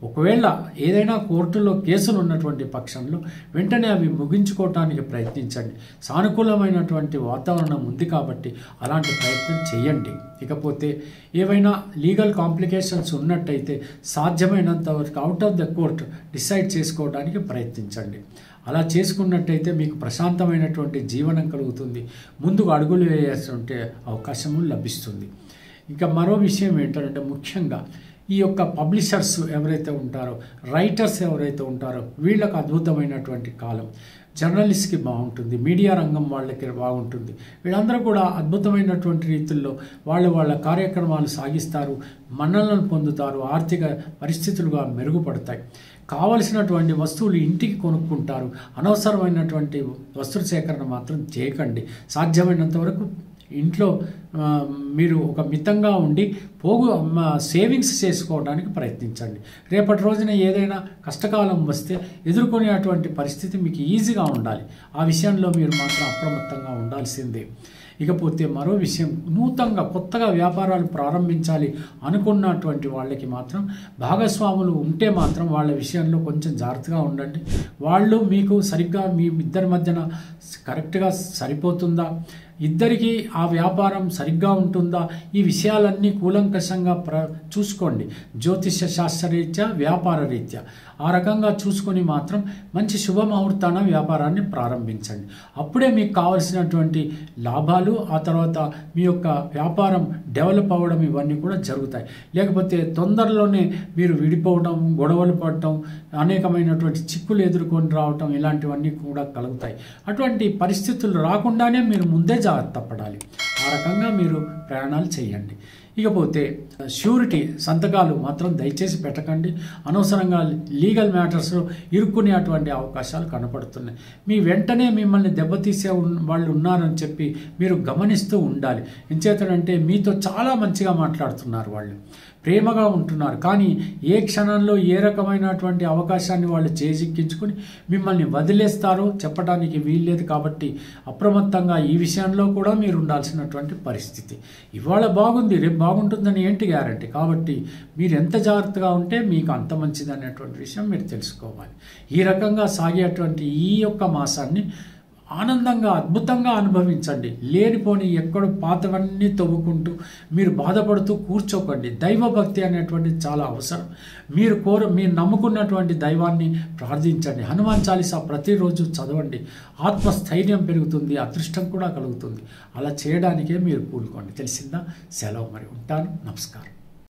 ఒకవేళ ఏదైనా కోర్టులో కేసులు ఉన్నటువంటి పక్షంలో వెంటనే అవి ముగించుకోవటానికి ప్రయత్నించండి. సానుకూలమైనటువంటి వాతావరణం ఉంది కాబట్టి అలాంటి ప్రయత్నం చేయండి. ఇకపోతే ఏవైనా లీగల్ కాంప్లికేషన్స్ ఉన్నట్టయితే సాధ్యమైనంత వరకు out of the court decide చేసుకోవడానికి ప్రయత్నించండి. అలా చేసుకున్నట్టయితే మీకు ప్రశాంతమైనటువంటి జీవనం కలుగుతుంది, ముందుకు అడుగులు వేయాల్సిన అవకాశము లభిస్తుంది. ఇంకా మరో విషయం ఏంటంటే ముఖ్యంగా ఈ యొక్క పబ్లిషర్స్ ఎవరైతే ఉంటారో, రైటర్స్ ఎవరైతే ఉంటారో వీళ్ళకు అద్భుతమైనటువంటి కాలం. జర్నలిస్ట్కి బాగుంటుంది, మీడియా రంగం వాళ్ళకి బాగుంటుంది. వీళ్ళందరూ కూడా అద్భుతమైనటువంటి రీతుల్లో వాళ్ళ కార్యక్రమాలు సాగిస్తారు, మన్ననలను పొందుతారు, ఆర్థిక పరిస్థితులుగా మెరుగుపడతాయి. కావలసినటువంటి వస్తువులు ఇంటికి కొనుక్కుంటారు. అనవసరమైనటువంటి వస్తు సేకరణ మాత్రం చేయకండి. సాధ్యమైనంత వరకు ఇంట్లో మీరు ఒక మితంగా ఉండి సేవింగ్స్ చేసుకోవడానికి ప్రయత్నించండి. రేపటి రోజున ఏదైనా కష్టకాలం వస్తే ఎదుర్కొనేటువంటి పరిస్థితి మీకు ఈజీగా ఉండాలి. ఆ విషయంలో మీరు మాత్రం అప్రమత్తంగా ఉండాల్సిందే. ఇకపోతే మరో విషయం, నూతనంగా కొత్తగా వ్యాపారాలు ప్రారంభించాలి అనుకున్నటువంటి వాళ్ళకి మాత్రం భాగస్వాములు ఉంటే మాత్రం వాళ్ళ విషయంలో కొంచెం జాగ్రత్తగా ఉండండి. వాళ్ళు మీకు సరిగ్గా మీ ఇద్దరి మధ్యన కరెక్ట్గా సరిపోతుందా, ఇద్దరికీ ఆ వ్యాపారం సరిగ్గా ఉంటుందా, ఈ విషయాలన్నీ కూలంకషంగా చూసుకోండి. జ్యోతిష శాస్త్రరీత్యా, వ్యాపార రీత్యా ఆ రకంగా చూసుకొని మాత్రం మంచి శుభముహూర్తాన వ్యాపారాన్ని ప్రారంభించండి. అప్పుడే మీకు కావలసినటువంటి లాభాలు, ఆ తర్వాత మీ యొక్క వ్యాపారం డెవలప్ అవ్వడం ఇవన్నీ కూడా జరుగుతాయి. లేకపోతే తొందరలోనే మీరు విడిపోవడం, గొడవలు పడటం, అనేకమైనటువంటి చిక్కులు ఎదుర్కొని రావటం ఇలాంటివన్నీ కూడా కలుగుతాయి. అటువంటి పరిస్థితులు రాకుండానే మీరు ముందే జాగ్రత్త పడాలి. ఆ రకంగా మీరు ప్రయాణాలు చేయండి. ఇకపోతే ష్యూరిటీ సంతకాలు మాత్రం దయచేసి పెట్టకండి. అనవసరంగా లీగల్ మ్యాటర్స్లో ఇరుక్కునేటువంటి అవకాశాలు కనపడుతున్నాయి. మీ వెంటనే మిమ్మల్ని దెబ్బతీసే వాళ్ళు ఉన్నారని చెప్పి మీరు గమనిస్తూ ఉండాలి. ఎంచేతనంటే మీతో చాలా మంచిగా మాట్లాడుతున్నారు, వాళ్ళు ప్రేమగా ఉంటున్నారు. కానీ ఏ క్షణంలో ఏ రకమైనటువంటి అవకాశాన్ని వాళ్ళు చేజిక్కించుకొని మిమ్మల్ని వదిలేస్తారో చెప్పడానికి వీల్లేదు. కాబట్టి అప్రమత్తంగా ఈ విషయంలో కూడా మీరు ఉండాల్సినటువంటి పరిస్థితి. ఇవాళ బాగుంది, రేపు బాగుంటుందని ఏంటి గ్యారంటీ? కాబట్టి మీరు ఎంత జాగ్రత్తగా ఉంటే మీకు అంత మంచిది అనేటువంటి విషయం మీరు తెలుసుకోవాలి. ఈ రకంగా సాగేటువంటి ఈ యొక్క మాసాన్ని ఆనందంగా అద్భుతంగా అనుభవించండి. లేనిపోని ఎక్కడో పాతవన్నీ తవ్వుకుంటూ మీరు బాధపడుతూ కూర్చోకండి. దైవభక్తి అనేటువంటిది చాలా అవసరం. మీరు నమ్ముకున్నటువంటి దైవాన్ని ప్రార్థించండి. హనుమాన్ చాలీసా ప్రతిరోజు చదవండి. ఆత్మస్థైర్యం పెరుగుతుంది, అదృష్టం కూడా కలుగుతుంది. అలా చేయడానికే మీరు కూలుకోండి. తెలిసిందా? సెలవు. మరి ఉంటాను. నమస్కారం.